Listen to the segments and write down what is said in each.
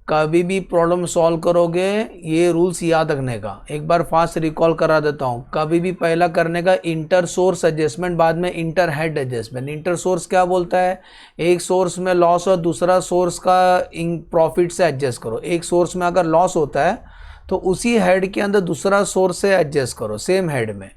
कभी भी problem solve करोगे, ये रूल्स याद रखने का, एक बार फास्ट रिकॉल करा देता हूँ। कभी भी पहला करने का इंटर सोर्स एडजस्टमेंट, बाद में inter head adjustment. Inter source क्या बोलता है, एक सोर्स में लॉस और दूसरा सोर्स का प्रॉफिट से एडजस्ट करो। एक सोर्स में अगर लॉस होता है तो उसी हेड के अंदर दूसरा सोर्स से एडजस्ट करो, सेम हेड में।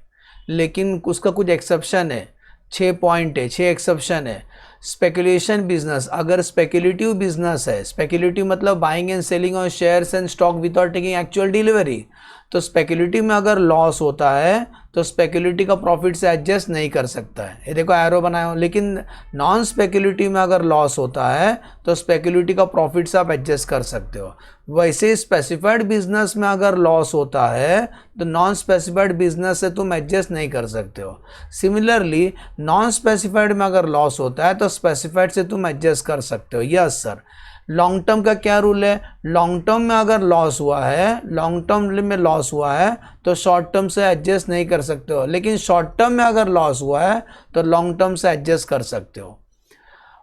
लेकिन उसका कुछ एक्सेप्शन है, 6 पॉइंट है, 6 एक्सेप्शन है। स्पेकुलेशन बिजनेस, अगर स्पेकुलेटिव बिजनेस है, स्पेकुलेटिव मतलब buying and selling on shares and stock without taking actual delivery, तो स्पेकुलेटिव में अगर लॉस होता है तो स्पेकुलेटिव का प्रॉफिट से एडजस्ट नहीं कर सकता है, ये देखो एरो बनाया हो। लेकिन नॉन स्पेकुलेटिव में अगर लॉस होता है तो स्पेकुलेटिव का प्रॉफिट से आप एडजस्ट कर सकते हो। वैसे स्पेसिफाइड बिजनेस में अगर लॉस होता है तो नॉन स्पेसिफाइड बिजनेस से तुम एडजस्ट नहीं कर सकते हो। सिमिलरली नॉन स्पेसिफाइड में अगर लॉस होता है तो स्पेसिफाइड से तुम एडजस्ट कर सकते हो। Yes sir. लॉन्ग टर्म का क्या रूल है, लॉन्ग टर्म में अगर लॉस हुआ है, लॉन्ग टर्म में लॉस हुआ है तो शॉर्ट टर्म से एडजस्ट नहीं कर सकते हो। लेकिन शॉर्ट टर्म में अगर लॉस हुआ है तो लॉन्ग टर्म से एडजस्ट कर सकते हो।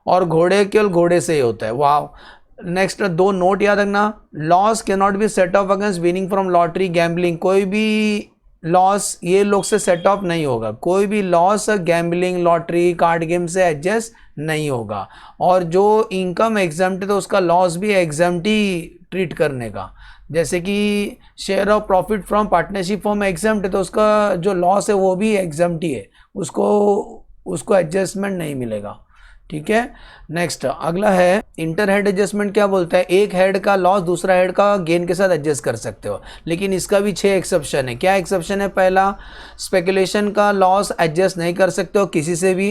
और घोड़े केवल घोड़े से ही होता है। वाह। नेक्स्ट 2 नोट याद रखना, loss can not be set of against winning from lottery gambling. कोई भी लॉस ये लोग से सेट ऑफ नहीं होगा, कोई भी loss gambling lottery card game से एडजस्ट नहीं होगा। और जो इनकम एग्जाम्प्ट है तो उसका लॉस भी एग्जाम्प्ट ही ट्रीट करने का। जैसे कि share of profit from partnership form exempt है तो उसका जो लॉस है वो भी एग्जाम्प्ट ही है, उसको एडजस्टमेंट नहीं मिलेगा। ठीक है। नेक्स्ट अगला है इंटर हेड एडजस्टमेंट। क्या बोलता है, एक हेड का लॉस दूसरा हेड का गेन के साथ एडजस्ट कर सकते हो, लेकिन इसका भी 6 एक्सेप्शन है। क्या एक्सेप्शन है, पहला स्पेकुलेशन का लॉस एडजस्ट नहीं कर सकते हो किसी से भी,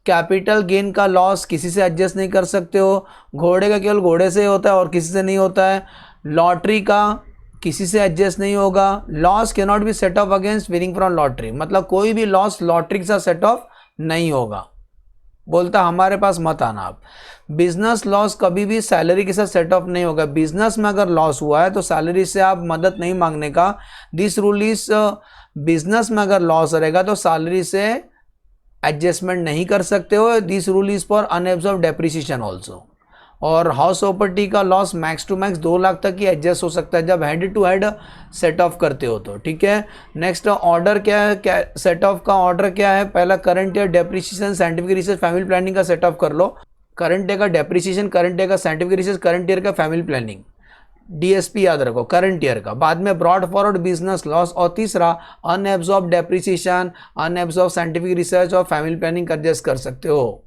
कैपिटल गेन का लॉस किसी से एडजस्ट नहीं कर सकते हो, घोड़े का केवल घोड़े से होता है और किसी से नहीं होता है, लॉटरी का किसी से एडजस्ट नहीं होगा, loss can not be set of against winning from lottery, मतलब कोई भी लॉस लॉटरी के साथ सेट ऑफ नहीं होगा। बोलता हमारे पास मत आना आप। बिजनेस लॉस कभी भी सैलरी के साथ सेट ऑफ नहीं होगा। बिजनेस में अगर लॉस हुआ है तो सैलरी से आप मदद नहीं मांगने का। दिस रूल इज, बिजनेस में अगर लॉस रहेगा तो सैलरी से एडजस्टमेंट नहीं कर सकते हो। This rule is for unabsorbed depreciation also. और हाउस प्रॉपर्टी का loss max to max 2 lakh तक ही एडजस्ट हो सकता है जब head to head set off करते हो तो। ठीक है। नेक्स्ट ऑर्डर क्या है, क्या सेट ऑफ का ऑर्डर क्या है, पहला current year depreciation scientific research family planning का सेट ऑफ कर लो। करंट ईयर का डेप्रिसिएशन, करंट ईयर का साइंटिफिक रिसर्च, करंट ईयर का फैमिली प्लानिंग, डीएसपी याद रखो करंट ईयर का। बाद में ब्रॉड फॉरवर्ड बिजनेस लॉस, और तीसरा unabsorbed depreciation, unabsorbed scientific research और फैमिली प्लानिंग एडजस्ट कर सकते हो।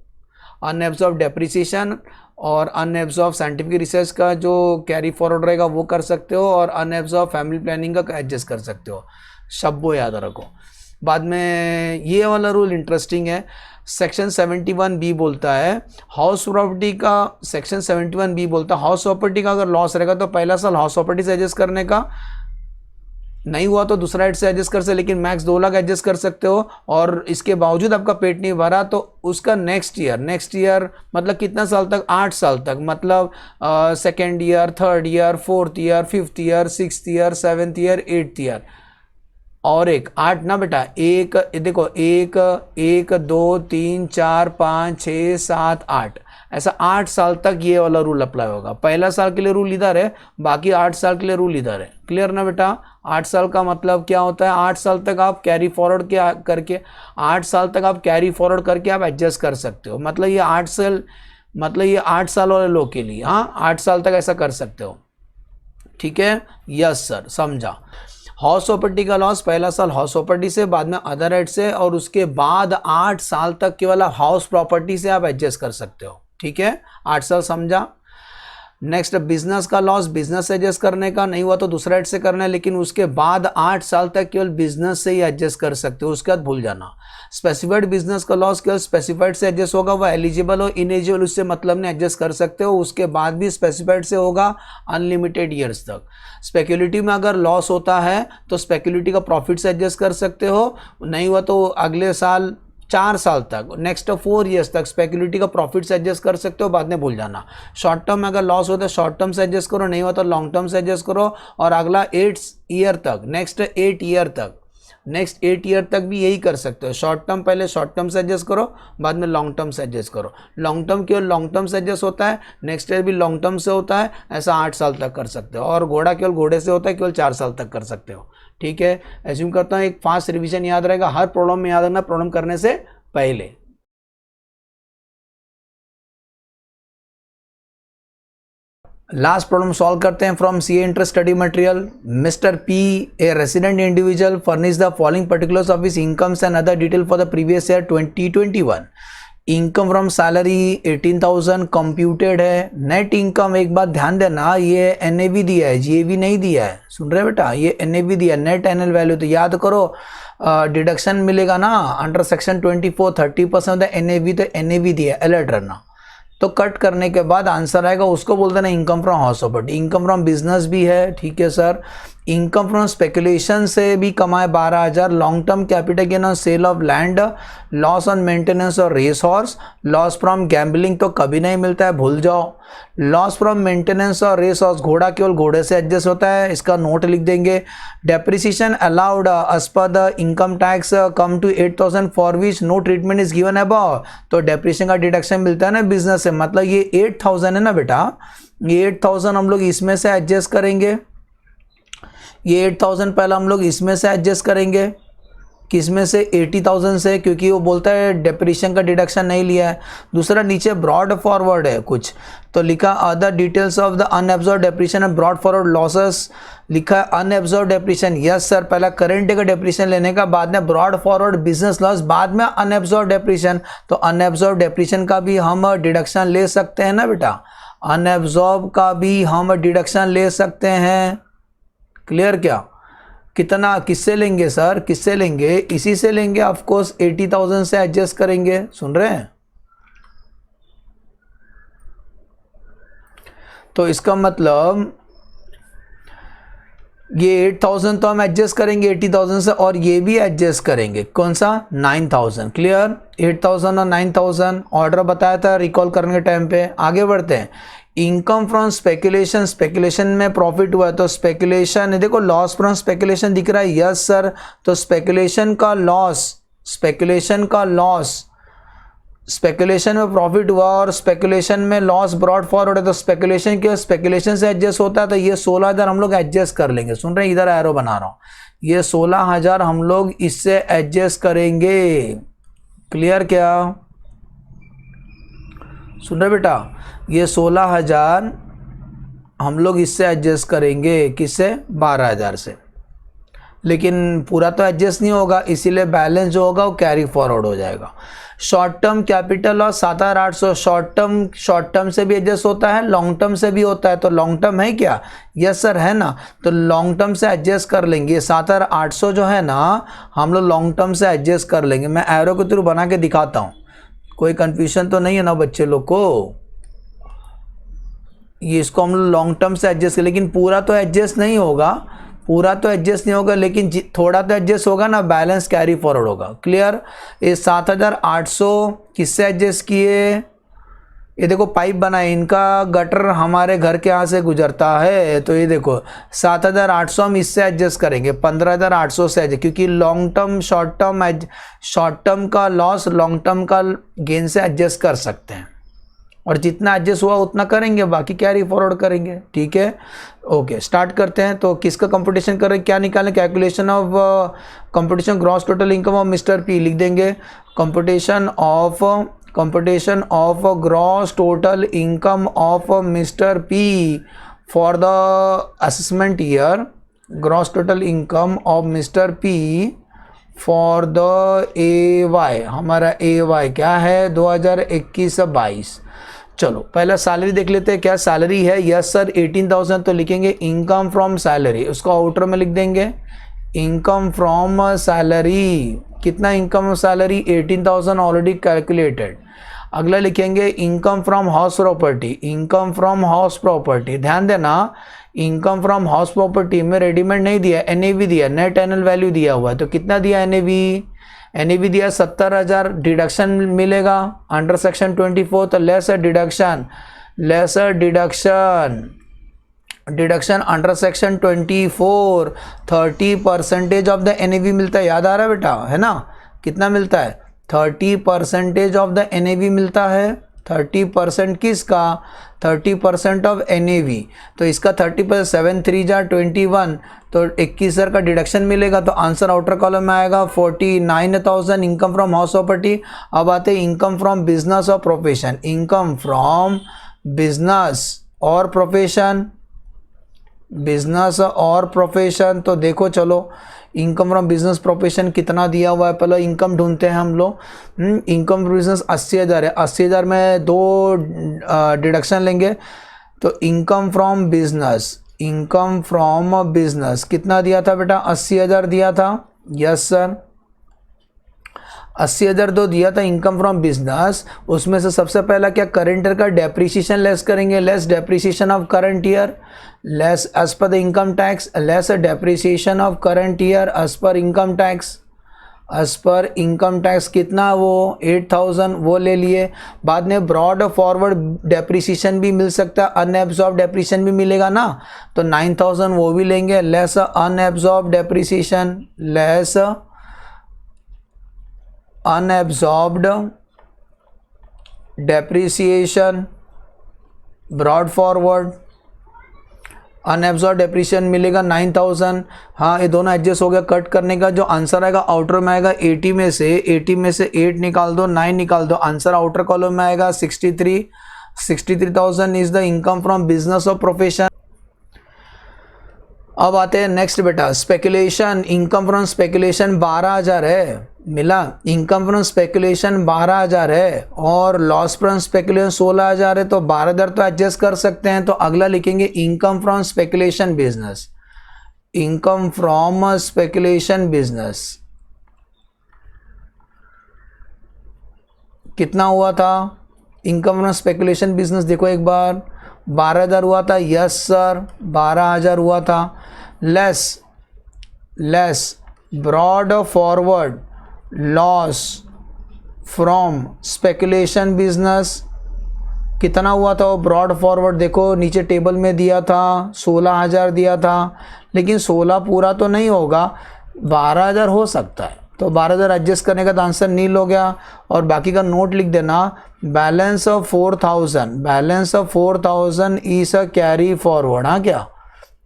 अनएब्जॉर्ब डेप्रिसिएशन और अनएब्जॉर्ब साइंटिफिक रिसर्च का जो कैरी फॉरवर्ड रहेगा वो कर सकते हो, और अनएब्जॉर्ब फैमिली प्लानिंग का एडजस्ट कर सकते हो। शब्बो याद रखो। बाद में ये वाला रूल इंटरेस्टिंग है, सेक्शन 71B बोलता है हाउस प्रॉपर्टी का, सेक्शन 71B बोलता है हाउस प्रॉपर्टी का अगर लॉस रहेगा तो पहला साल हाउस प्रॉपर्टी से एडजस्ट करने का, नहीं हुआ तो दूसरा हेड से एडजस्ट कर सकते, लेकिन मैक्स 2 लाख एडजस्ट कर सकते हो। और इसके बावजूद आपका पेट नहीं भरा तो उसका नेक्स्ट ईयर मतलब कितना साल तक, 8 साल तक, मतलब 2nd year, 3rd year, 4th year, 5th year, 6th year, 7th year, 8th year. और 8 ना बेटा, एक देखो 1 2 3 4 5 6 7 8, ऐसा 8 साल तक ये वाला रूल अप्लाई होगा। पहला साल के लिए रूल इधर है, बाकी 8 साल के लिए रूल इधर है। क्लियर ना बेटा। 8 साल का मतलब क्या होता है, 8 साल तक आप कैरी फॉरवर्ड करके 8 साल तक आप कैरी फॉरवर्ड करके आप एडजस्ट कर सकते हो। मतलब ये 8 साल वाले लोग के लिए, हाँ 8 साल तक ऐसा कर सकते हो। ठीक है। यस सर, समझा। हाउस प्रॉपर्टी का लॉस पहला साल हाउस प्रॉपर्टी से, बाद में अदर हेड से, और उसके बाद 8 साल तक केवल हाउस प्रॉपर्टी से आप एडजस्ट कर सकते हो। ठीक है, 8 साल समझा। नेक्स्ट बिजनेस का लॉस बिजनेस से एडजस्ट करने का, नहीं हुआ तो दूसरा हेड से करना है, लेकिन उसके बाद 8 साल तक केवल बिजनेस से ही एडजस्ट कर सकते हो, उसके बाद भूल जाना। स्पेसिफाइड बिजनेस का लॉस केवल स्पेसिफाइड से एडजस्ट होगा, वह एलिजिबल हो इनएलिजिबल उससे मतलब नहीं, एडजस्ट कर सकते हो। उसके बाद भी स्पेसिफाइड से होगा अनलिमिटेड ईयर्स तक। स्पेक्युलेटिव में अगर लॉस होता है तो स्पेक्युलेटिव का प्रॉफिट से एडजस्ट कर सकते हो, नहीं हुआ तो अगले साल 4 साल तक, नेक्स्ट 4 ईयर्स तक स्पेक्युलेटिव का प्रॉफिट से एडजस्ट कर सकते हो, बाद में भूल जाना। शॉर्ट टर्म में अगर लॉस होता है शॉर्ट टर्म से एडजस्ट करो, नहीं हुआ तो लॉन्ग टर्म से एडजस्ट करो, और अगला 8 ईयर तक, नेक्स्ट 8 ईयर तक नेक्स्ट 8 ईयर तक भी यही कर सकते हो। शॉर्ट टर्म पहले शॉर्ट टर्म से एडजस्ट करो, बाद में लॉन्ग टर्म से एडजस्ट करो। लॉन्ग टर्म केवल लॉन्ग टर्म से एडजस्ट होता है, नेक्स्ट ईयर भी लॉन्ग टर्म से होता है, ऐसा 8 साल तक कर सकते हो। और घोड़ा केवल घोड़े से होता है, केवल 4 साल तक कर सकते हो। ठीक है, एज्यूम करता हूँ एक फास्ट रिवीजन याद रहेगा, हर प्रॉब्लम में याद रखना प्रॉब्लम करने से पहले। लास्ट प्रॉब्लम सॉल्व करते हैं from CA interest study material. Mister P, A resident individual, furnish the following particulars of his incomes and other detail for the previous year 2021। Income from salary 18,000 computed है। Net income, एक बात ध्यान देना, ये NAV दिया है, GAV नहीं दिया है, सुन रहे बेटा, ये एनएवी दिया है, नेट एनुअल वैल्यू। तो याद करो डिडक्शन मिलेगा ना under section 24 30% of the NAV, तो एनएवी दिया है, अलर्ट रहना। तो कट करने के बाद आंसर आएगा, उसको बोलते हैं ना income from house property. Income from business भी है, ठीक है सर। इनकम फ्रॉम स्पेकुलेशन से भी कमाए 12,000। Long term capital gain on sale of land, loss on maintenance और race horse. Loss from gambling तो कभी नहीं मिलता है, भूल जाओ। लॉस फ्रॉम मेंटेनेंस और रेस हॉर्स, घोड़ा केवल घोड़े से एडजस्ट होता है, इसका नोट लिख देंगे। Depreciation allowed as per the income tax come to 8,000 for which no treatment is given above. तो डेप्रिसिएशन का डिडक्शन मिलता है ना बिजनेस से, मतलब ये 8,000 है ना बेटा, ये 8,000 हम लोग इसमें से एडजस्ट करेंगे। ये 8,000 पहला हम लोग इसमें से एडजस्ट करेंगे, किसमें से, 80,000 से, क्योंकि वो बोलता है डेप्रिसिएशन का डिडक्शन नहीं लिया है। दूसरा नीचे ब्रॉड फॉरवर्ड है कुछ, तो लिखा other details of the unabsorbed depreciation and brought forward losses. लिखा अनएब्जॉर्ब डेप्रिसिएशन, यस सर, पहला करंट का डेप्रिसिएशन लेने का, बाद में ब्रॉड फॉरवर्ड बिजनेस लॉस, बाद में अनएब्जॉर्ब डेप्रिसिएशन। तो अनएब्जॉर्ब डेप्रिसिएशन का भी हम डिडक्शन ले सकते हैं ना बेटा, अनएब्जॉर्ब का भी हम डिडक्शन ले सकते हैं। क्लियर क्या? कितना, किससे लेंगे सर, किससे लेंगे, इसी से लेंगे ऑफ कोर्स, 80,000 से एडजस्ट करेंगे, सुन रहे हैं। तो इसका मतलब ये 8,000 तो हम एडजस्ट करेंगे 80,000 से, और ये भी एडजस्ट करेंगे, कौन सा, 9,000। क्लियर, 8,000 और 9,000 ऑर्डर बताया था रिकॉल करने के टाइम पे। आगे बढ़ते हैं। इनकम फ्रॉम स्पेकुलेशन, स्पेकुलेशन में प्रॉफिट हुआ है, तो स्पेकुलेशन, देखो लॉस फ्रॉम स्पेकुलेशन दिख रहा है, यस सर। तो स्पेकुलेशन का लॉस, स्पेकुलेशन का लॉस, स्पेकुलेशन में प्रॉफिट हुआ और स्पेकुलेशन में लॉस ब्रॉड फॉरवर्ड है, तो स्पेकुलेशन के स्पेकुलेशन से एडजस्ट होता है, तो ये 16,000 हम लोग एडजस्ट कर लेंगे। सुन रहे हैं, इधर एरो बना रहा हूँ, ये 16,000 हम लोग इससे एडजस्ट करेंगे। क्लियर क्या? सुन रहे बेटा, ये 16,000 हम लोग इससे एडजस्ट करेंगे, किससे, 12,000 से। लेकिन पूरा तो एडजस्ट नहीं होगा, इसीलिए बैलेंस जो होगा वो कैरी फॉरवर्ड हो जाएगा। Short term capital loss 7,800, short term से भी एडजस्ट होता है, लॉन्ग टर्म से भी होता है। तो लॉन्ग टर्म है क्या, यस सर है ना, तो लॉन्ग टर्म से एडजस्ट कर लेंगे। 7,800 जो है ना, हम लोग लॉन्ग टर्म से एडजस्ट कर लेंगे। मैं एरो के थ्रू बना के दिखाता हूँ, कोई कंफ्यूजन तो नहीं है ना बच्चे लोग को। ये इसको हम लोग लॉन्ग टर्म से एडजस्ट कर, लेकिन पूरा तो एडजस्ट नहीं होगा, पूरा तो एडजस्ट नहीं होगा, लेकिन थोड़ा तो एडजस्ट होगा ना, बैलेंस कैरी फॉरवर्ड होगा। क्लियर? ये 7,800 किससे एडजस्ट किए, ये देखो पाइप बनाए, इनका गटर हमारे घर के यहाँ से गुजरता है, तो ये देखो 7,800 हम इससे एडजस्ट करेंगे, 15,800 से एडजस्ट, क्योंकि लॉन्ग टर्म शॉर्ट टर्म का लॉस लॉन्ग टर्म का गेन से एडजस्ट कर सकते हैं, और जितना एडजस्ट हुआ उतना करेंगे, बाकी कैरी फॉरवर्ड करेंगे। ठीक है, ओके स्टार्ट करते हैं। तो किसका कंपटीशन कर रहे हैं, क्या निकालें, calculation of competition gross total income of mister P लिख देंगे। Competition of gross total income of mister P for the assessment year, gross total income of mister P for the AY, हमारा AY क्या है, 2021-22। चलो पहला salary देख लेते हैं, क्या सैलरी है, यस सर 18,000, तो लिखेंगे इनकम फ्रॉम सैलरी, उसको आउटर में लिख देंगे इनकम फ्रॉम सैलरी। कितना income from salary, 18,000 already calculated. अगला लिखेंगे income from house property, income from house property, ध्यान देना इनकम फ्रॉम हाउस प्रॉपर्टी में रेडीमेड नहीं दिया, NAV दिया, नेट एनुअल वैल्यू दिया हुआ है। तो कितना दिया NAV दिया 70,000, डिडक्शन मिलेगा अंडर सेक्शन 24, तो lesser deduction deduction under section 24, 30% of the NAV मिलता है, याद आ रहा है बेटा, है ना, कितना मिलता है, 30% ऑफ द NAV मिलता है, 30% किसका, 30% ऑफ NAV, तो इसका 30%, 7 3 जा 21, तो 21,000 का डिडक्शन मिलेगा, तो आंसर आउटर कॉलम में आएगा 49,000 इनकम फ्रॉम हाउस प्रॉपर्टी। अब आते हैं इनकम फ्रॉम बिजनेस और प्रोफेशन, इनकम फ्रॉम बिजनेस और प्रोफेशन, बिजनेस और प्रोफेशन, तो देखो चलो इनकम फ्रॉम बिजनेस प्रोफेशन कितना दिया हुआ है, पहले इनकम ढूंढते हैं हम लोग। इनकम बिजनेस 80,000 है, 80,000 में 2 डिडक्शन लेंगे, तो income from business, income from business कितना दिया था बेटा, 80,000 दिया था, यस सर, 80,000 तो दिया था इनकम फ्रॉम बिजनेस। उसमें से सबसे पहला क्या, करंट ईयर का डेप्रीशिएशन लेस करेंगे, less depreciation of current year, less as per the income tax, less depreciation of current year as per income tax, as per income tax कितना, वो 8,000 वो ले लिए। बाद में ब्रॉड फॉरवर्ड डेप्रीशिएशन भी मिल सकता है, अनएब्जॉर्ब डेप्रीशिएशन भी मिलेगा ना, तो 9,000 वो भी लेंगे, less unabsorbed depreciation, less unabsorbed depreciation, brought forward unabsorbed depreciation मिलेगा 9,000। हाँ ये दोनों एडजस्ट हो गया, कट करने का जो आंसर आएगा आउटर में आएगा 80 में से 8 निकाल दो, 9 निकाल दो, आंसर आउटर कॉलम में आएगा 63,000 is the income from business और प्रोफेशन। अब आते हैं नेक्स्ट बेटा, स्पेकुलेशन, इनकम फ्रॉम स्पेकुलेशन 12,000 है, मिला, इनकम फ्रॉम स्पेकुलेशन 12,000 है और लॉस फ्रॉम स्पेकुलेशन 16,000 है, तो 12,000 तो एडजस्ट कर सकते हैं, तो अगला लिखेंगे income from speculation business, income from speculation business कितना हुआ था, इनकम फ्रॉम स्पेकुलेशन बिजनेस देखो एक बार, 12,000 हुआ था, यस सर 12,000 हुआ था, less brought forward loss from speculation business कितना हुआ था, वो ब्रॉड फॉरवर्ड देखो नीचे टेबल में दिया था, 16,000 दिया था, लेकिन 16 पूरा तो नहीं होगा, 12,000 हो सकता है, तो 12,000 एडजस्ट करने का तो आंसर नील हो गया। और बाकी का नोट लिख देना, balance of 4,000 is a carry forward, हाँ क्या,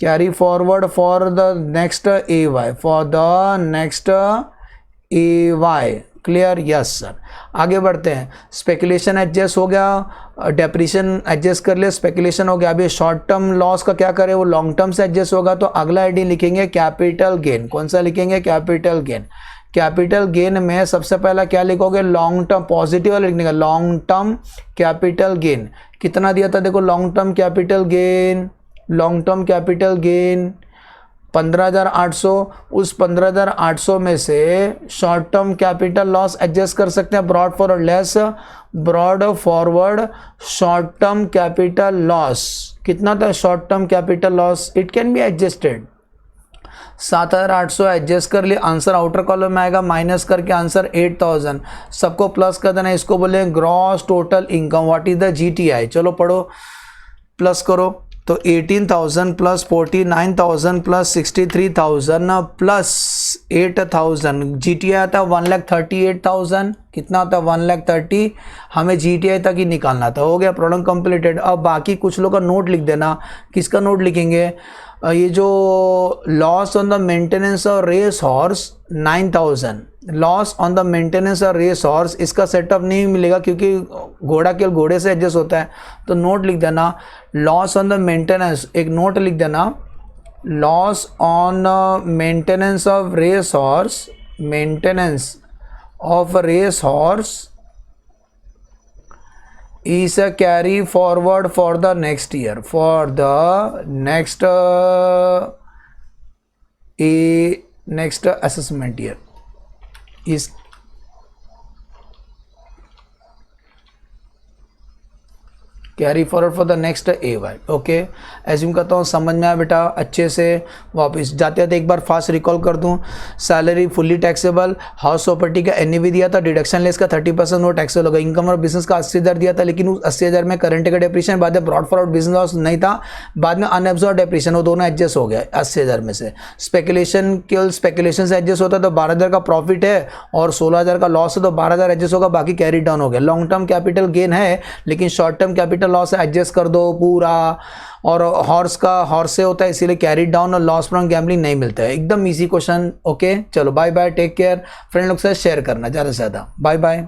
carry forward for the next AY, for the next AY, clear, yes sir. आगे बढ़ते हैं, स्पेकुलेशन एडजस्ट हो गया, डेप्रीशिएशन एडजस्ट कर लिया, स्पेकुलेशन हो गया, अभी शॉर्ट टर्म लॉस का क्या करें, वो लॉन्ग टर्म से एडजस्ट होगा, तो अगला आईडी लिखेंगे कैपिटल गेन, कौन सा लिखेंगे, कैपिटल गेन। कैपिटल गेन में सबसे पहला क्या लिखोगे, लॉन्ग टर्म, पॉजिटिव वाला लिखने का, लॉन्ग टर्म कैपिटल गेन कितना दिया था, देखो long term capital gain, long term capital gain 15,800, उस 15,800 में से short term capital loss adjust कर सकते हैं, brought forward less brought forward short term capital loss कितना था, short term capital loss it can be adjusted, 7,800 adjust कर लिए, आंसर आउटर कॉलम में आएगा, माइनस करके आंसर 8,000, सबको प्लस कर देना, इसको बोले gross total income, what is the GTI, चलो पढ़ो प्लस करो, तो 18,000 प्लस 49,000 प्लस 63,000 प्लस 8,000, GTI आता है 1,38,000, कितना आता है 1,30,000, हमें GTI तक ही निकालना था, हो गया प्रॉब्लम कंप्लीटेड। अब बाकी कुछ लोग का नोट लिख देना, किसका नोट लिखेंगे, ये जो loss on the maintenance of race horse 9,000, loss on the maintenance of race horse, इसका सेटअप नहीं मिलेगा क्योंकि घोड़ा केवल घोड़े से एडजस्ट होता है, तो नोट लिख देना लॉस ऑन द मेंटेनेंस, एक नोट लिख देना, loss on maintenance of race horse, maintenance of race horse is a carry forward for the next year, for the next next assessment year is carry forward for the next A Y. Okay, assume करता हूँ समझ में आया बेटा अच्छे से। वापस जाते जाते एक बार फास्ट रिकॉल कर दूँ। Salary fully taxable, house property का एनईवी दिया था, डिडक्शन लेस का 30% वो टैक्सेबल होगा। इनकम और बिजनेस का 80,000 दिया था, लेकिन उस 80,000 में करंट का डेप्रिशिएशन, बाद में ब्रॉड फॉरवर्ड बिजनेस लॉस नहीं था, बाद में अनएब्जॉर्ब डेप्रिशिएशन, वो दोनों एडजस्ट हो गया 80,000 में से। स्पेकुलेशन केवल स्पेकुलेशन से एडजस्ट होता है तो 12,000 का प्रॉफिट है और 16,000 का लॉस है तो 12,000 एडजस्ट होगा, बाकी कैरी डाउन हो गया। लॉन्ग टर्म कैपिटल गेन है लेकिन short term capital loss adjust कर दो पूरा। और हॉर्स से होता है इसीलिए कैरी डाउन और लॉस फ्रॉम गैम्बलिंग नहीं मिलता है। एकदम इजी क्वेश्चन। ओके चलो bye bye, take care. Friend लोग से शेयर करना ज़्यादा से ज़्यादा। Bye bye.